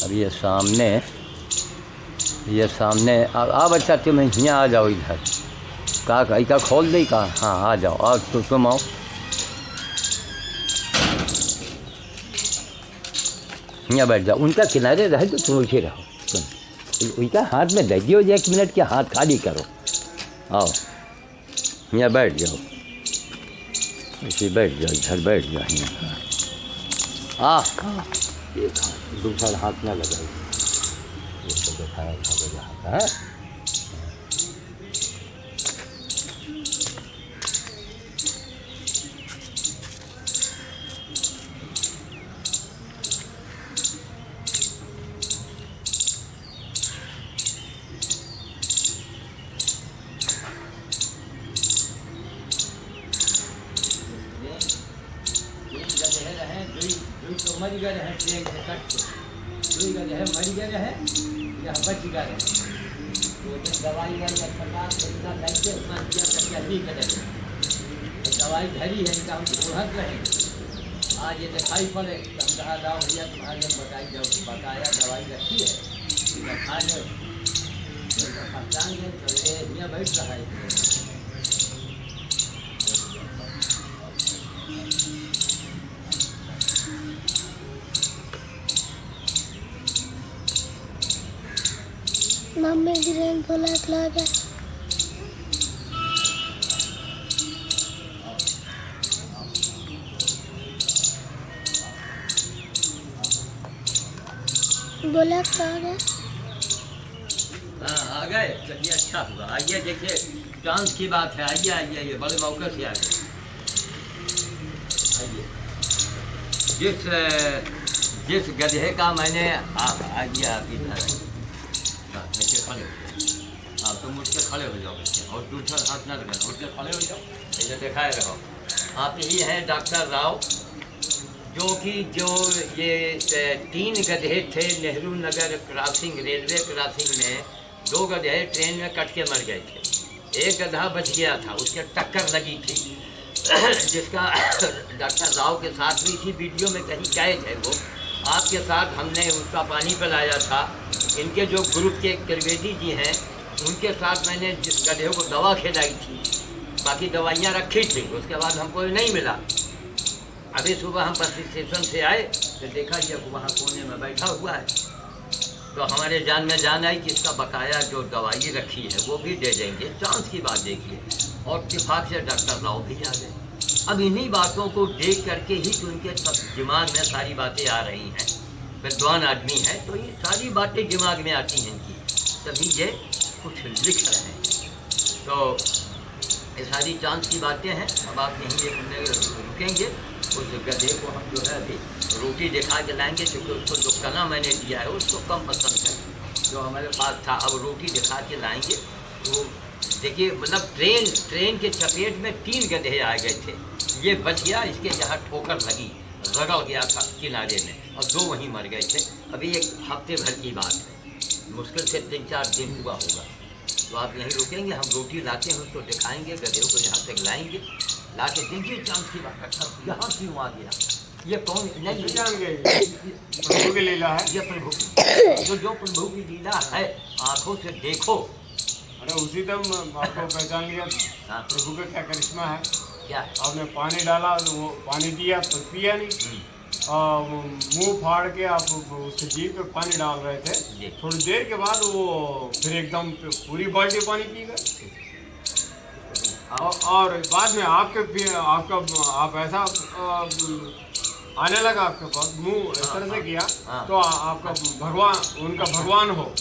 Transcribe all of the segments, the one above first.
अब ये सामने आ बच्चा तुम यहाँ आ जाओ इधर। का खोल दे का। हाँ आ जाओ और तुम आओ यहाँ बैठ जाओ। उनका किनारे रहे तो तुम उठे रहो। तुम उनका हाथ में दे दियो 1 मिनट के, हाथ खाली करो। आओ यहाँ बैठ जाओ, ऐसे बैठ जाओ, इधर बैठ जाओ यहाँ। दूसरा हाथ ना लगाइए, ये तो दिखाया था है। मर गए हैं ट्रेन से कट के, दुई गए हैं मर गए हैं या बच गए हैं। तो जब दवाई वाली अस्पताल से इतना लगे उतना किया करके अभी करें तो दवाई धरी है इनका हम ढूंढत रहेंगे। आज ये दिखाई पड़े तो हम कहा जाओ भैया तुम्हारे जब बताई जाओ बकाया दवाई रखी है खा लो पहचान गए तो ये यहाँ बैठ रहा है। मम्मी गिरेन बोला लगा बोला कहाँ आ गए। चलिए अच्छा हुआ, आइए देखिए चांस की बात है। आइए आइए आइए बड़े मौके से आइए। आइए जिस गधे का मैंने आइए आप इधर ऐसे खड़े हो। आप तुम उठ के खड़े हो जाओ और दूसरा हाथ ना लगाना, उठ के खड़े हो जाओ, ऐसे दिखाए रहो। आप ही हैं डॉक्टर राव जो ये 3 गधे थे Nehru Nagar crossing, railway crossing में 2 गधे ट्रेन में कट के मर गए थे। एक गधा बच गया था, उसके टक्कर लगी थी जिसका डॉक्टर राव के साथ भी इसी वीडियो में कहीं गए थे वो। आपके साथ हमने उसका पानी पिलाया था। इनके जो ग्रुप के त्रिवेदी जी हैं उनके साथ मैंने जिस गधे को दवा खिलाई थी, बाकी दवाइयाँ रखी थी, उसके बाद हमको नहीं मिला। अभी सुबह हम बस स्टेशन से आए तो देखा ये वहाँ कोने में बैठा हुआ है। तो हमारे जान में जान आई कि इसका बकाया जो दवाई रखी है वो भी दे देंगे। चांस की बात देखिए और इत्तेफाक से डॉक्टर राव भी आ गए। अब इन्हीं बातों को देख करके ही तो उनके सब दिमाग में सारी बातें आ रही हैं। विद्वान आदमी है तो ये सारी बातें दिमाग में आती हैं इनकी, तभी ये कुछ लिख रहे हैं। तो ये सारी चांस की बातें हैं। अब आप यहीं रुकेंगे। उस गधे को हम जो है अभी रोटी दिखा के लाएंगे, क्योंकि उसको जो कना मैंने दिया है उसको कम पसंद है जो हमारे पास था। अब रोटी दिखा के लाएंगे। तो देखिए मतलब ट्रेन के चपेट में 3 गधे आ गए थे। ये बच गया, इसके यहाँ ठोकर लगी, रगड़ गया था किनारे में और 2 वहीं मर गए थे। अभी 1 हफ्ते भर की बात है, मुश्किल से 3-4 दिन हुआ होगा। तो आप यहीं रुकेंगे, हम रोटी लाते हैं उसको दिखाएंगे, गधे को यहाँ तक लाएंगे, ला के देखिए चांस की बात। अच्छा यहाँ क्यों आ गया? ये कौन नहीं जान गए? प्रभु की लीला है ये। प्रभु की जो प्रभु की लीला है आंखों से देखो। अरे उसी दम आपको पहचान लिया। हाँ। प्रभु का क्या करिश्मा है। क्या आपने पानी डाला, वो पानी दिया तो पिया नहीं, मुंह फाड़ के आप उसके जीभ पे पानी डाल रहे थे। थोड़ी देर के बाद वो फिर एकदम पूरी बाल्टी पानी पी गए। और बाद में आप ऐसा आने लगा आपके पास, मुंह इस तरह से किया तो आपका भगवान, उनका भगवान हो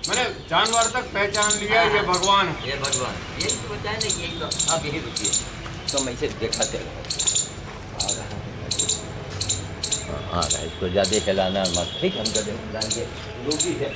मैंने जानवर तक पहचान लिया ये भगवान है। ये भगवान यही तो बताया ना, यही तो। आप यही रुकिए तो मैं इसे दिखाते रहो। आ रहा है, इसको ज़्यादा चलाना मत, ठीक। हम गधे लाएंगे रोटी से।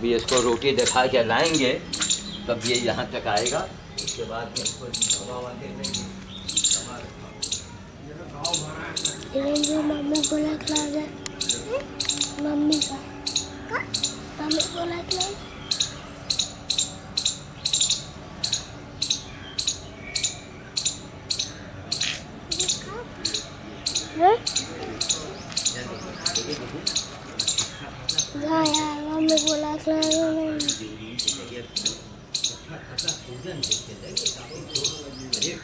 अभी इसको रोटी दिखा के लाएंगे तब ये यहाँ तक आएगा। उसके बाद में इसको दवा ववा दे देंगे। जो मम्मी बोला खिला दे, मम्मी का मम्मी बोला खिला दे। यार मम्मी बोला खिला दे।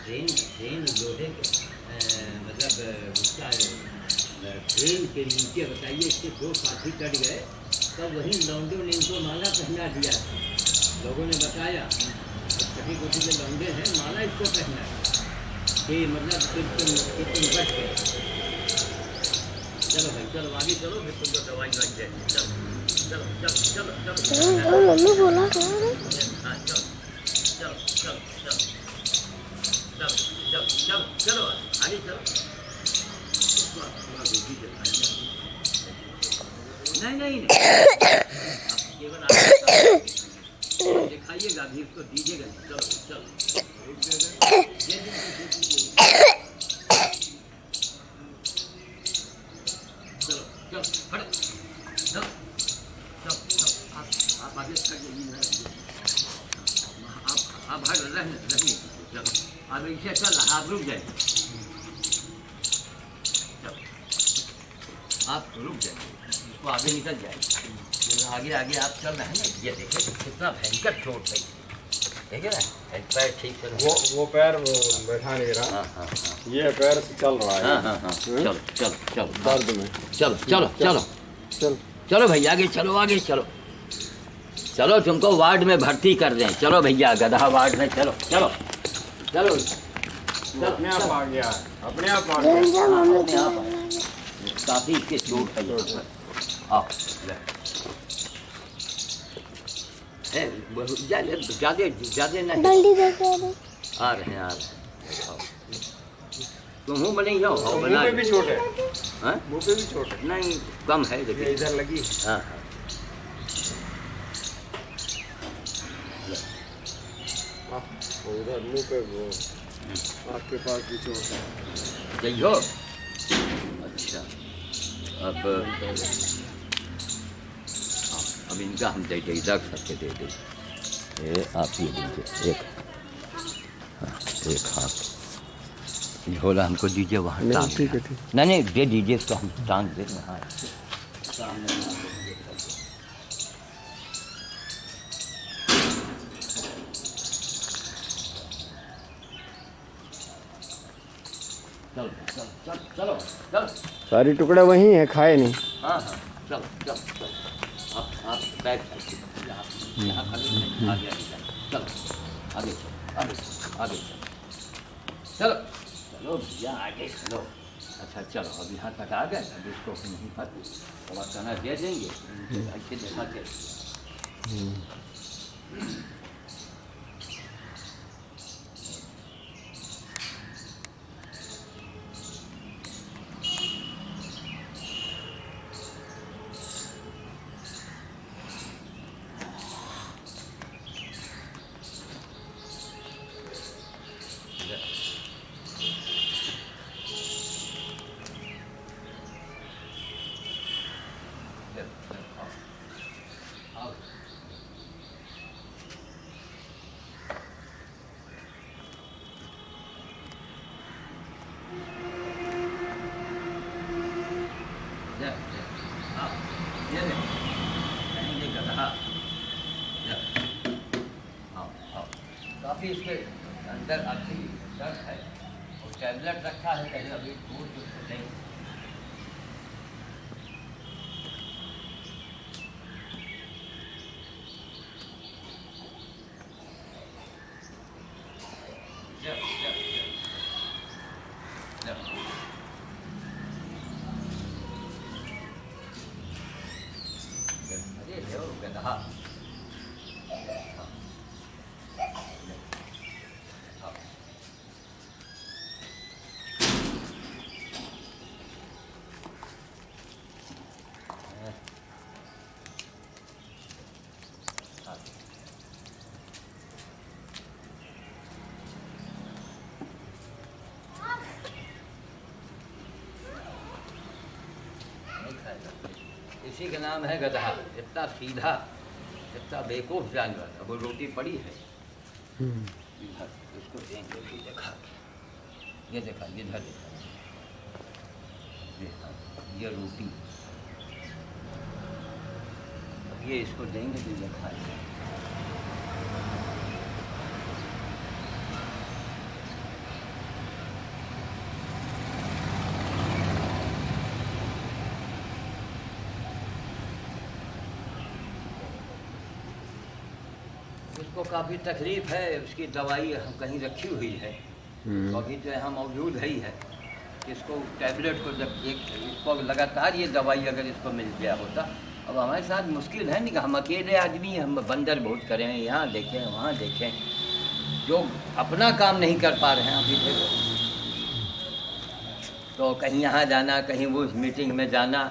ट्रेन जो है मतलब उसका ट्रेन के नीचे बताइए इसके 2 साथी कट गए तब वहीं लौंडों ने इनको माला पहना दिया। लोगों ने बताया छठी कोठी के लौंडे हैं, माला इसको पहना कि मतलब कि तुम बच गए। चलो भाई चलो आगे चलो, फिर तुमको दवाई लग जाएगी। चलो चलो चलो चलो चलो मम्मी बोला क्या? हाँ चलो चलो चलो चलो चलो चलो चलो चलो आगे चलो। नहीं नहीं केवल दिखाइएगा अभी इसको दीजिएगा। चलो चलो चलो चलो खड़े चलो चलो आप आगे आप रहने चलो अब इसे चल आप रुक जाए। आप रुक जाए, इसको आगे निकल जाए। आगे आगे आप चल रहे हैं ना, ये देखिए कितना भयंकर चोट है, ठीक है ना। पैर ठीक से वो पैर बैठा नहीं रहा। हाँ हाँ हाँ ये पैर से चल रहा है। हाँ हाँ हाँ चलो चलो चलो दर्द में। चलो चलो चलो चल चलो भैया आगे चलो, आगे चलो चलो, तुमको वार्ड में भर्ती कर दें। चलो भैया गधा वार्ड में चलो चलो चलो अपने आप आ गया, अपने आप आ गया। अपने आप काफी इसके चोट है यहाँ पर। आओ ज्यादा ज्यादा नहीं जल्दी देखो आ रहे हैं तुम मुँह में नहीं हो मुंह पे भी चोट है। हाँ मुंह पे भी चोट है। नहीं कम है ये लेकिन इधर लगी। हाँ हाँ उधर मुंह पे वो आपके पास भी चोट है। यही हो। अच्छा अब इनका हम दे रख सकते दे दे। ये आप ये दीजिए एक, हाँ, एक हाथ झोला हमको दीजिए वहाँ टांग। ठीक है ठीक। नहीं नहीं दे दीजिए इसको, हम टांग दे वहाँ चलो चलो चलो चलो चलो। सारी टुकड़े वही है, खाए नहीं। हाँ हाँ चलो चलो चलो आप बैठ सकते यहाँ खड़े हैं, आगे आगे चलो आगे चलो आगे आगे चलो चलो भैया आगे चलो। अच्छा चलो अब यहाँ तक आ गए, अब इसको नहीं पर थोड़ा खाना दे देंगे ऐसे देखा के। काफ़ी इसके अंदर अच्छी दर्द है और टैबलेट रखा है कहीं अभी दूर नहीं। जाएगा। इसी का नाम है गधा। इतना सीधा, इतना बेवकूफ जानवर। अब वो रोटी पड़ी है इधर, इसको देंगे सीधे खा के। ये देखा, इधर देखा, ये रोटी, अब ये इसको देंगे सीधे खाएंगे। उसको काफ़ी तकलीफ है, उसकी दवाई हम कहीं रखी हुई है, तो अभी जो यहाँ मौजूद है ही है। इसको टैबलेट को जब इसको लगातार ये दवाई अगर इसको मिल गया होता। अब हमारे साथ मुश्किल है नहीं, हम अकेले आदमी, हम बंदर बहुत करें, यहाँ देखें वहाँ देखें, जो अपना काम नहीं कर पा रहे हैं अभी देखो। तो कहीं यहाँ जाना, कहीं वो मीटिंग में जाना,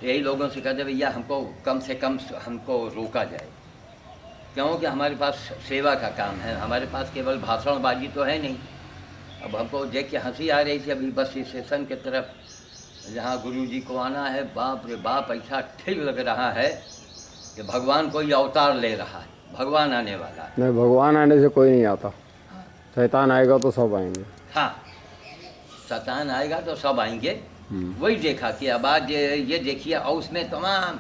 यही लोगों से कहते भैया हमको कम से कम हमको रोका जाए, क्योंकि हमारे पास सेवा का काम है, हमारे पास केवल भाषणबाजी तो है नहीं। अब हमको देख के हंसी आ रही थी अभी बस स्टेशन की तरफ, जहाँ गुरुजी को आना है, बाप रे बाप, ऐसा ठीक लग रहा है कि भगवान कोई अवतार ले रहा है, भगवान आने वाला है। नहीं, भगवान आने से कोई नहीं आता, शैतान आएगा तो सब आएंगे। हाँ, शैतान आएगा तो सब आएंगे। वही देखा कि अब आज ये देखिए, और उसमें तमाम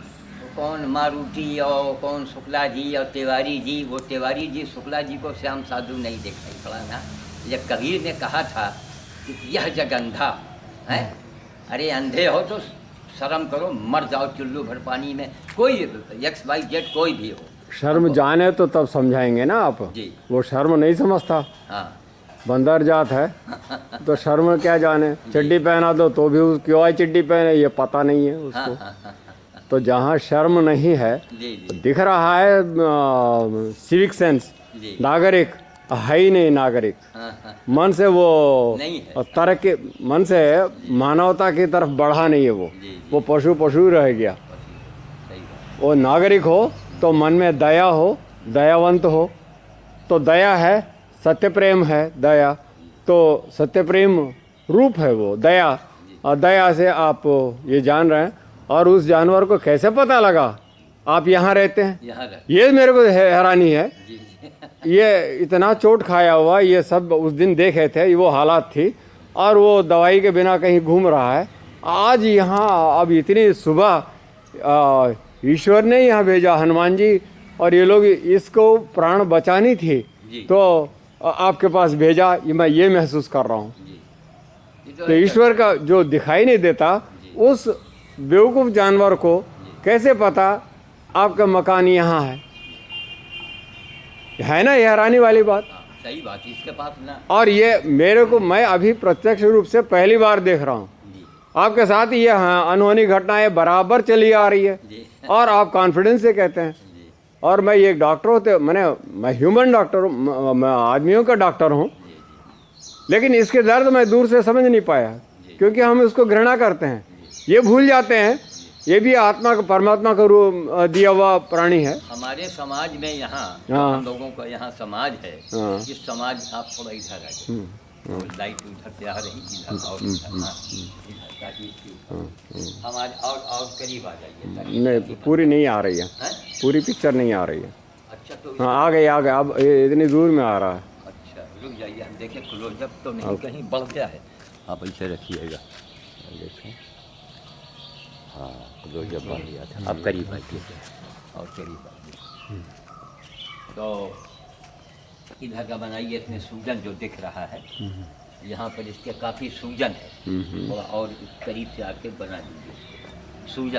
कौन मारुति और कौन शुक्ला जी और तिवारी जी। वो तिवारी जी शुक्ला जी को श्याम साधु नहीं देखा पड़ा ना। जब कबीर ने कहा था कि यह जग अंधा है, अरे अंधे हो तो शर्म करो, मर जाओ चुल्लू भर पानी में, कोई XYZ कोई भी हो। शर्म जाने तो तब समझाएंगे ना आप जी। वो शर्म नहीं समझता। हाँ, बंदर जात है तो शर्म क्या जाने। चड्डी पहना दो तो भी क्यों आई चड्डी पहने, ये पता नहीं है उसको। तो जहाँ शर्म नहीं है, दिख रहा है सिविक सेंस, नागरिक है ही नहीं नागरिक। मन से वो तरक्की, मन से मानवता की तरफ बढ़ा नहीं है वो पशु रह गया। वो नागरिक हो तो मन में दया हो, दयावंत हो, तो दया है, सत्य प्रेम है, दया तो सत्य प्रेम रूप है वो दया। और दया से आप ये जान रहे हैं। और उस जानवर को कैसे पता लगा आप यहाँ रहते हैं, ये मेरे को हैरानी है। ये इतना चोट खाया हुआ, ये सब उस दिन देखे थे, वो हालात थी, और वो दवाई के बिना कहीं घूम रहा है। आज यहाँ अब इतनी सुबह ईश्वर ने यहाँ भेजा, हनुमान जी, और ये लोग इसको प्राण बचानी थी तो आपके पास भेजा। मैं ये महसूस कर रहा हूँ। तो ईश्वर का जो दिखाई नहीं देता, उस बेवकूफ़ जानवर को कैसे पता आपका मकान यहाँ है ना। ये हैरानी वाली बात। सही बात, इसके पास ना। और ये मेरे को, मैं अभी प्रत्यक्ष रूप से पहली बार देख रहा हूँ आपके साथ। ये अनहोनी घटनाएं बराबर चली आ रही है और आप कॉन्फिडेंस से कहते हैं। और मैं एक डॉक्टर होते, मैं ह्यूमन डॉक्टर हूँ, मैं आदमियों का डॉक्टर हूँ, लेकिन इसके दर्द मैं दूर से समझ नहीं पाया, क्योंकि हम इसको घृणा करते हैं। ये भूल जाते हैं ये भी आत्मा का, परमात्मा का रूप दिया हुआ प्राणी है। हमारे समाज में यहाँ हम लोगों का यहाँ समाज है, इस समाज, आप थोड़ा इधर आ जाइए, लाइट उधर से आ रही, इधर और इधर ताकि हमारे और करीब आ जाइए। नहीं, पूरी नहीं आ रही है, पूरी पिक्चर नहीं आ रही है। अच्छा, तो हाँ आ गई। अब इतनी दूर में आ रहा है। अच्छा, रुक जाइए, हम देखें क्लोजअप तो नहीं कहीं बढ़ गया है। आप ऐसे रखिएगा, देखें। हाँ, क्लोजअप बढ़ गया था। अब करीब आइए और करीब आइए। तो इधर का बनाइए, इसमें सूजन जो दिख रहा है, यहाँ पर इसके काफ़ी सूजन है, और करीब से आके बना दीजिए।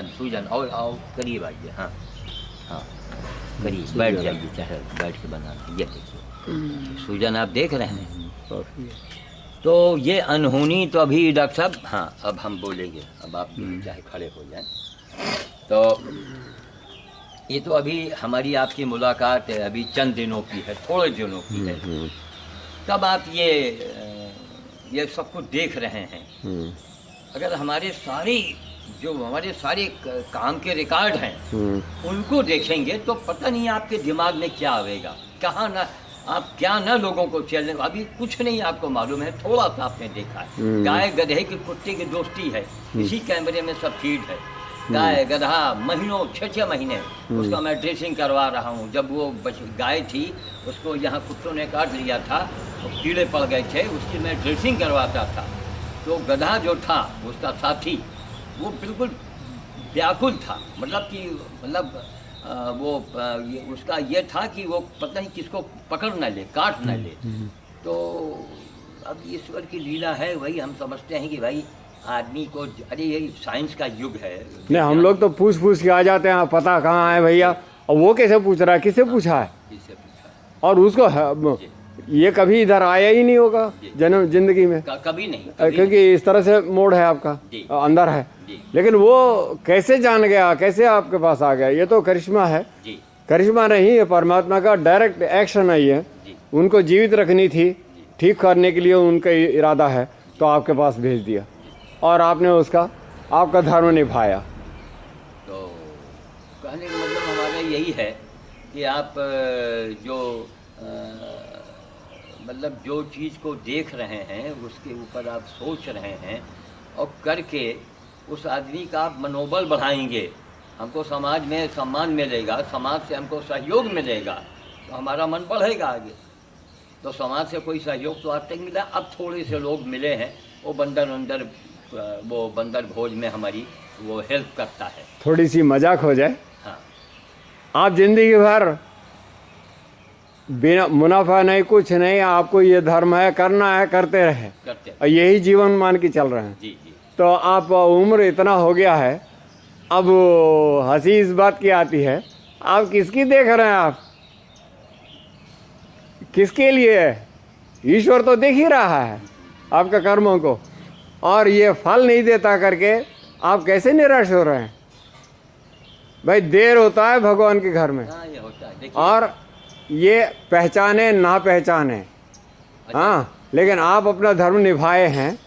सूजन और करीब आइए। हाँ हाँ, करीब बैठ जाइए, चाहे बैठ के बना दीजिए। देखिए सूजन आप देख रहे हैं। तो ये अनहोनी तो अभी डॉक्टर साहब, हाँ अब हम बोलेंगे, अब आप चाहे खड़े हो जाएं। तो ये तो अभी हमारी आपकी मुलाकात है, अभी चंद दिनों की है, थोड़े दिनों की है। तब आप ये सब कुछ देख रहे हैं। अगर हमारे सारे काम के रिकॉर्ड हैं, उनको देखेंगे तो पता नहीं आपके दिमाग में क्या आएगा, कहाँ ना आप क्या ना लोगों को चलने, अभी कुछ नहीं आपको मालूम है। थोड़ा सा आपने देखा है, गाय गधे की कुत्ते की दोस्ती है, इसी कैमरे में सब फीड है। गाय गधा महीनों 6 महीने उसका मैं ड्रेसिंग करवा रहा हूँ। जब वो गाय थी उसको यहाँ कुत्तों ने काट लिया था, तो कीड़े पड़ गए थे, उसकी मैं ड्रेसिंग करवाता था। तो गधा जो था उसका साथी वो बिल्कुल व्याकुल था, उसका ये था कि वो पता नहीं किसको पकड़ न ले, काट न ले। तो अब ईश्वर की लीला है, वही हम समझते हैं कि भाई आदमी को, अरे यही साइंस का युग है। नहीं, हम लोग तो पूछ के आ जाते हैं, पता कहाँ है भैया, और वो कैसे पूछ रहा है, किससे पूछा है, किससे पूछा, और उसको ये कभी इधर आया ही नहीं होगा जन्म जिंदगी में, कभी नहीं, क्योंकि इस तरह से मोड़ है आपका, अंदर है। लेकिन वो कैसे जान गया, कैसे आपके पास आ गया, ये तो करिश्मा है। करिश्मा नहीं है, परमात्मा का डायरेक्ट एक्शन है ये। उनको जीवित रखनी थी, ठीक करने के लिए उनका इरादा है, तो आपके पास भेज दिया और आपने उसका आपका धर्म निभाया। तो कहने का मतलब हमारा यही है कि आप मतलब जो चीज़ को देख रहे हैं उसके ऊपर आप सोच रहे हैं और करके उस आदमी का आप मनोबल बढ़ाएंगे, हमको समाज में सम्मान मिलेगा, समाज से हमको सहयोग मिलेगा, तो हमारा मन बढ़ेगा आगे। तो समाज से कोई सहयोग तो आज तक मिला, अब थोड़े से लोग मिले हैं, वो बंदर भोज में हमारी वो हेल्प करता है। थोड़ी सी मजाक हो जाए, हाँ, आप जिंदगी भर बिना मुनाफा नहीं, कुछ नहीं, आपको ये धर्म है, करना है, करते रहे, और यही जीवन मान के चल रहे हैं। जी जी। तो आप उम्र इतना हो गया है, अब हंसी इस बात की आती है, आप किसकी देख रहे हैं, आप किसके लिए? ईश्वर तो देख ही रहा है आपका कर्मों को, और ये फल नहीं देता करके आप कैसे निराश हो रहे हैं? भाई देर होता है भगवान के घर में। ये होता है, और ये पहचाने ना पहचाने, हाँ, लेकिन आप अपना धर्म निभाए हैं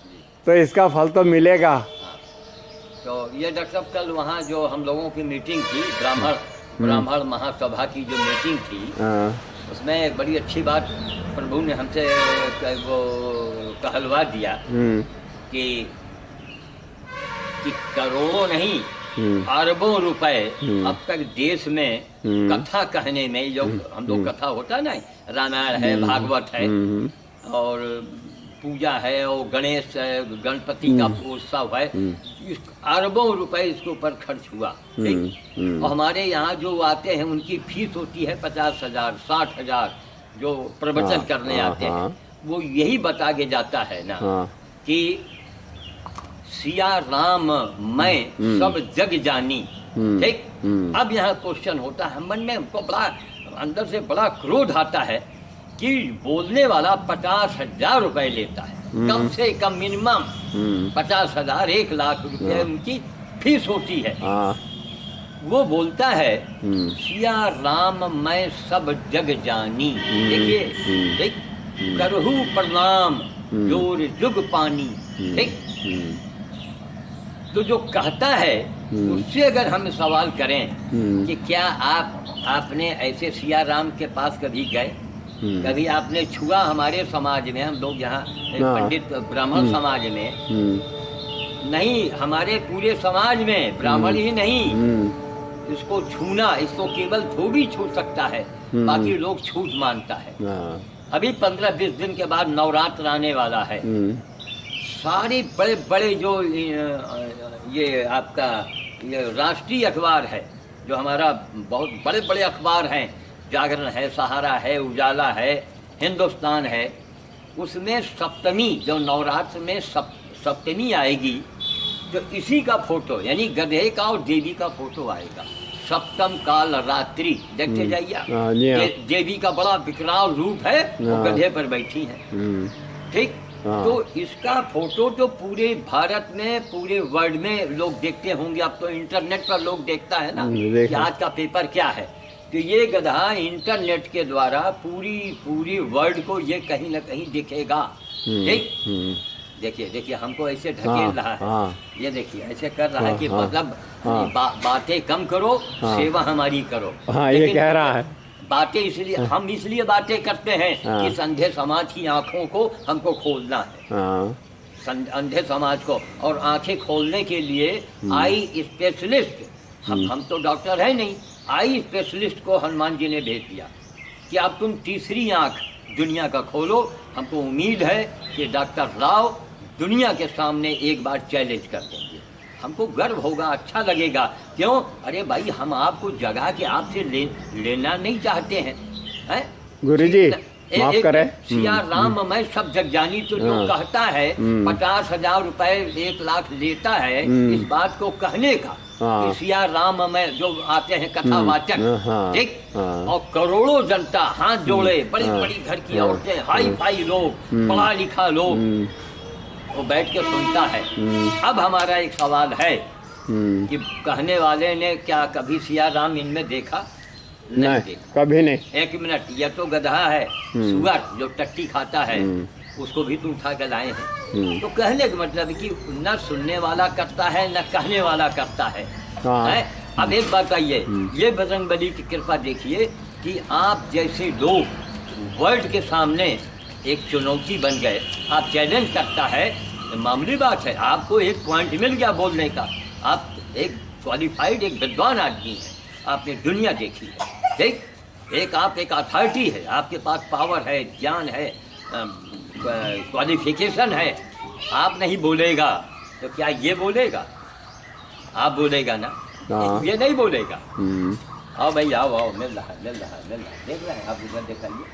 तो इसका फल तो मिलेगा। तो ये डॉक्टर साहब कल वहाँ जो हम लोगों की मीटिंग थी, ब्राह्मण महासभा की जो मीटिंग थी, उसमें एक बड़ी अच्छी बात प्रभु ने हमसे वो कहलवा दिया कि करोड़ों नहीं अरबों रुपए अब तक देश में कथा कहने में, जो हम लोग कथा होता है ना, रामायण है, भागवत है, और पूजा है, और गणपति का उत्सव है, अरबों रुपए इसके ऊपर खर्च हुआ। ठीक, और हमारे यहाँ जो आते हैं उनकी फीस होती है 50,000 60,000, जो प्रवचन करने आते हैं, वो यही बता के जाता है ना कि सिया राम मैं सब जग जानी। ठीक, अब यहाँ क्वेश्चन होता है मन में, हमको बड़ा अंदर से बड़ा क्रोध आता है कि बोलने वाला 50,000 रुपए लेता है, कम से कम मिनिमम 50,000 1 लाख रुपए उनकी फीस होती है। वो बोलता है सिया राम मैं सब जग जानी। देखिए, ठीक, करहु प्रणाम जोर जुग पानी। ठीक, तो जो कहता है उससे अगर हम सवाल करें कि क्या आपने ऐसे सिया राम के पास कभी गए, कभी आपने छुआ? हमारे समाज में, हम लोग यहाँ पंडित ब्राह्मण समाज में नहीं, हमारे पूरे समाज में ब्राह्मण ही नहीं, इसको छूना, इसको केवल धोबी छू सकता है, बाकी लोग छूट मानता है। अभी 15-20 दिन के बाद नवरात्र आने वाला है, सारे बड़े बड़े जो ये आपका ये राष्ट्रीय अखबार है, जो हमारा बहुत बड़े बड़े अखबार हैं, जागरण है, सहारा है, उजाला है, हिंदुस्तान है, उसमें सप्तमी, जो नवरात्र में सप्तमी आएगी, तो इसी का फोटो, यानी गधे का और देवी का फोटो आएगा। सप्तम काल रात्रि, देखते जाइए, देवी का बड़ा विकराल रूप है, वो गधे पर बैठी है। ठीक, तो इसका फोटो तो पूरे भारत में, पूरे वर्ल्ड में लोग देखते होंगे। अब तो इंटरनेट पर लोग देखता है ना कि आज का पेपर क्या है, तो ये गधा इंटरनेट के द्वारा पूरी वर्ल्ड को ये कहीं ना कहीं दिखेगा। ठीक, देखिए हमको ऐसे ढकेल रहा है, ये देखिए ऐसे कर रहा है कि मतलब बातें कम करो, सेवा हमारी करो। ये कह रहा है बातें इसलिए बातें करते हैं कि संधे समाज की आंखों को हमको खोलना है। अंधे समाज को, और आंखें खोलने के लिए आई स्पेशलिस्ट, हम तो डॉक्टर है नहीं, आई स्पेशलिस्ट को हनुमान जी ने भेज दिया कि अब तुम तीसरी आंख दुनिया का खोलो। हमको उम्मीद है कि डॉक्टर राव दुनिया के सामने एक बार चैलेंज कर देंगे, हमको गर्व होगा, अच्छा लगेगा। क्यों? अरे भाई, हम आपको जगा के आपसे लेना नहीं चाहते हैं। गुरुजी माफ करें, सिया राम मैं सब जग जानी, तो जो कहता है 50,000 रुपए 1 लाख लेता है इस बात को कहने का कि सिया राम मैं जो आते हैं कथावाचक, ठीक, और करोड़ों जनता हाथ जोड़े, बड़ी बड़ी घर की औरतें, हाई फाई लोग, पढ़ा लिखा लोग, वो बैठ के सुनता है। अब हमारा एक सवाल है कि कहने वाले ने क्या कभी सिया राम इनमें देखा? नहीं देखा, कभी नहीं। 1 मिनट, यह तो गधा है, सुअर जो टट्टी खाता है, उसको भी तो उठा के लाए हैं। तो कहने का मतलब कि न सुनने वाला करता है न कहने वाला करता है। अब एक बात आइए, ये बजरंगबली की कृपा देखिए कि आप जैसे लोग वर्ल्ड के सामने एक चुनौती बन गए, आप चैलेंज करता है, मामूली बात है, आपको एक पॉइंट मिल गया बोलने का, आप एक क्वालिफाइड, एक विद्वान आदमी है, आपने दुनिया देखी है, ठीक, एक आप एक अथॉरिटी है, आपके पास पावर है, ज्ञान है, क्वालिफिकेशन है, आप नहीं बोलेगा तो क्या ये बोलेगा? आप बोलेगा ना, ये नहीं बोलेगा। आओ भाई, आओ आओ, मिल रहा है, देख रहे हैं आप, उधर दिखाइए,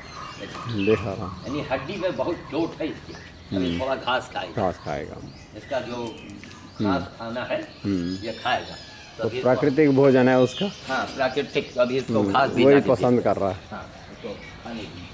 यानी हड्डी में बहुत चोट है इसकी, अभी थोड़ा घास खाएगा, इसका जो घास खाना है ये खाएगा, तो प्राकृतिक भोजन है उसका। हाँ, प्राकृतिक, अभी इसको घास भी वही पसंद कर रहा है। हाँ, तो खाने दीजिए।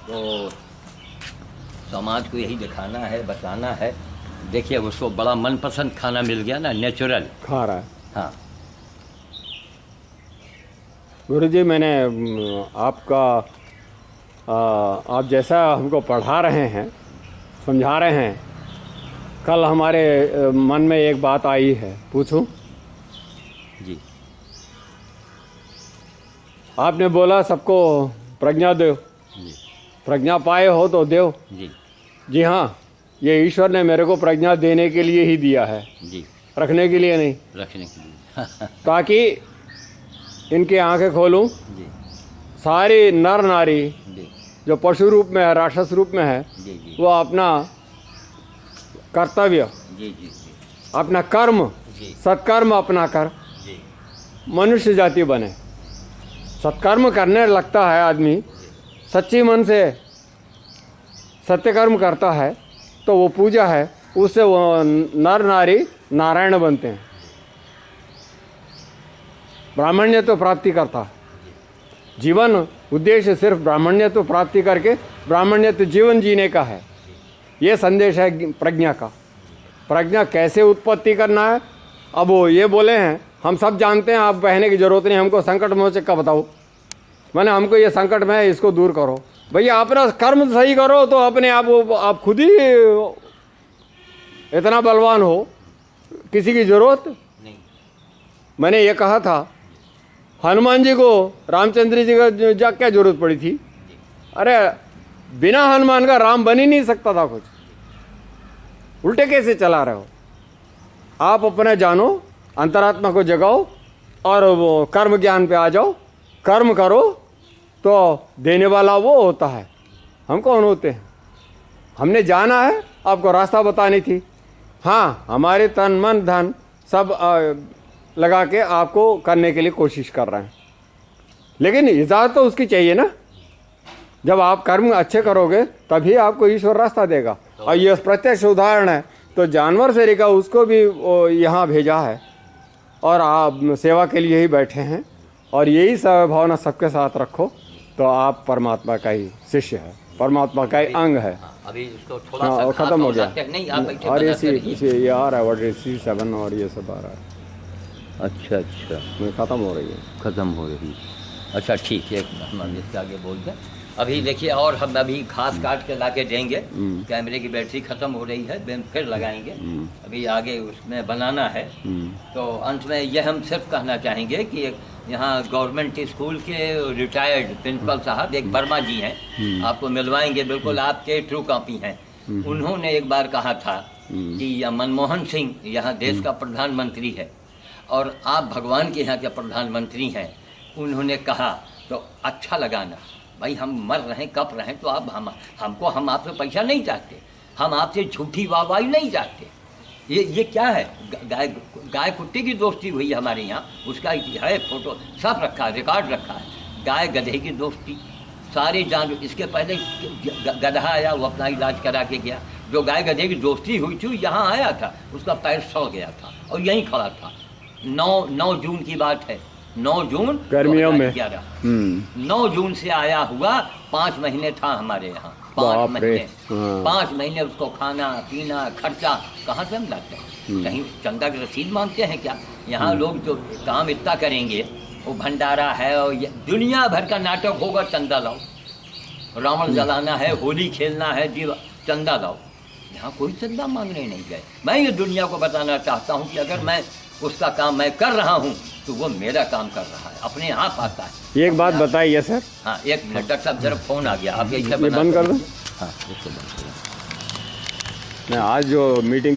तो समाज को यही दिखाना है, बताना है। देखिए, उसको बड़ा मनपसंद खाना मिल गया ना, नेचुरल खा रहा है। हाँ गुरुजी, मैंने आपका आप जैसा हमको पढ़ा रहे हैं, समझा रहे हैं, कल हमारे मन में एक बात आई है, पूछूं? जी। आपने बोला सबको प्रज्ञा दो, प्रज्ञा पाए हो तो दो। जी हाँ, ये ईश्वर ने मेरे को प्रज्ञा देने के लिए ही दिया है जी, रखने के लिए नहीं, रखने के लिए ताकि इनकी आंखें खोलूं। जी। सारी नर नारी जी। जो पशु रूप में है, राक्षस रूप में है, जी, जी। वो अपना कर्तव्य, जी, जी, जी। अपना कर्म, सत्कर्म अपना कर मनुष्य जाति बने। सत्कर्म करने लगता है आदमी, सच्ची मन से सत्यकर्म करता है, तो वो पूजा है, उससे वो नर नारी नारायण बनते हैं, ब्राह्मण्यत्व प्राप्ति करता है। जीवन उद्देश्य सिर्फ ब्राह्मण्यत्व प्राप्ति करके ब्राह्मण्यत्व जीवन जीने का है। ये संदेश है प्रज्ञा का। प्रज्ञा कैसे उत्पत्ति करना है, अब वो ये बोले हैं, हम सब जानते हैं, आप कहने की जरूरत नहीं, हमको संकट मोचक का बताओ, मैंने हमको ये संकट में है, इसको दूर करो। भैया अपना कर्म सही करो तो अपने आप खुद ही इतना बलवान हो, किसी की जरूरत नहीं। मैंने ये कहा था, हनुमान जी को रामचंद्र जी का क्या जरूरत पड़ी थी? अरे बिना हनुमान का राम बन ही नहीं सकता था कुछ। उल्टे कैसे चला रहे हो आप? अपने जानो, अंतरात्मा को जगाओ और वो कर्म ज्ञान पे आ जाओ। कर्म करो तो देने वाला वो होता है, हम कौन होते हैं? हमने जाना है, आपको रास्ता बतानी थी। हाँ, हमारे तन मन धन सब लगा के आपको करने के लिए कोशिश कर रहे हैं, लेकिन इजाज़त तो उसकी चाहिए ना। जब आप कर्म अच्छे करोगे तभी आपको ईश्वर रास्ता देगा। और ये प्रत्यक्ष उदाहरण है। तो जानवर से लेकर उसको भी यहाँ भेजा है और आप सेवा के लिए ही बैठे हैं, और यही सब भावना सबके साथ रखो तो आप परमात्मा का ही शिष्य है, परमात्मा का ही अंग है। अभी इसको थोड़ा हाँ, सा और ख़त्म हो गया। नहीं, आप बैठे और बनाते रहिए। ये आ रहा है वर्ड C7 और ये सब आ रहा है, अच्छा अच्छा, ख़त्म हो रही है। ख़त्म हो रही है। अच्छा ठीक है, हम इसके आगे बोल दें। अभी देखिए, और हम अभी घास काट के ला के देंगे। कैमरे की बैटरी ख़त्म हो रही है, फिर लगाएंगे। अभी आगे उसमें बनाना है। तो अंत में यह हम सिर्फ कहना चाहेंगे कि यहाँ गवर्नमेंट स्कूल के रिटायर्ड प्रिंसिपल साहब एक वर्मा जी हैं, आपको मिलवाएंगे, बिल्कुल आपके ट्रू कॉपी हैं। उन्होंने एक बार कहा था कि यह मनमोहन सिंह यहाँ देश का प्रधानमंत्री है और आप भगवान के यहाँ के प्रधानमंत्री हैं। उन्होंने कहा तो अच्छा लगा ना भाई, हम मर रहे हैं, कप रहे हैं, तो आप हम आपसे पैसा नहीं चाहते, हम आपसे झूठी वाहवाही नहीं चाहते। ये क्या है? गाय कुत्ते की दोस्ती हुई हमारे यहाँ, उसका है फोटो सब रखा है, रिकॉर्ड रखा है। गाय गधे की दोस्ती, सारे जानवर। इसके पहले गधा आया, वो अपना इलाज करा के गया। जो गाय गधे की दोस्ती हुई थी यहाँ आया था, उसका पैर सड़ गया था और यहीं खड़ा था। 9 जून की बात है, 9 जून गर्मियों में 9 जून से आया हुआ 5 महीने था हमारे यहाँ। 5 महीने, 5 महीने उसको खाना पीना खर्चा कहाँ से हम लाते हैं? कहीं चंदा की रसीद मांगते हैं क्या? यहाँ लोग जो काम इतना करेंगे, वो भंडारा है और दुनिया भर का नाटक होगा, चंदा लाओ, रावण जलाना है, होली खेलना है, जी चंदा लाओ। यहाँ कोई चंदा मांगने नहीं गए। मैं ये दुनिया को बताना चाहता हूँ कि अगर मैं उसका काम मैं कर रहा हूँ तो वो मेरा काम कर रहा है, अपने आप आता है। एक बात बताइए सर। हाँ, एक मिनट डॉक्टर साहब, जरा फोन आ गया, आप ये बंद कर दो। हाँ, इसको बंद करो। मैं आज जो मीटिंग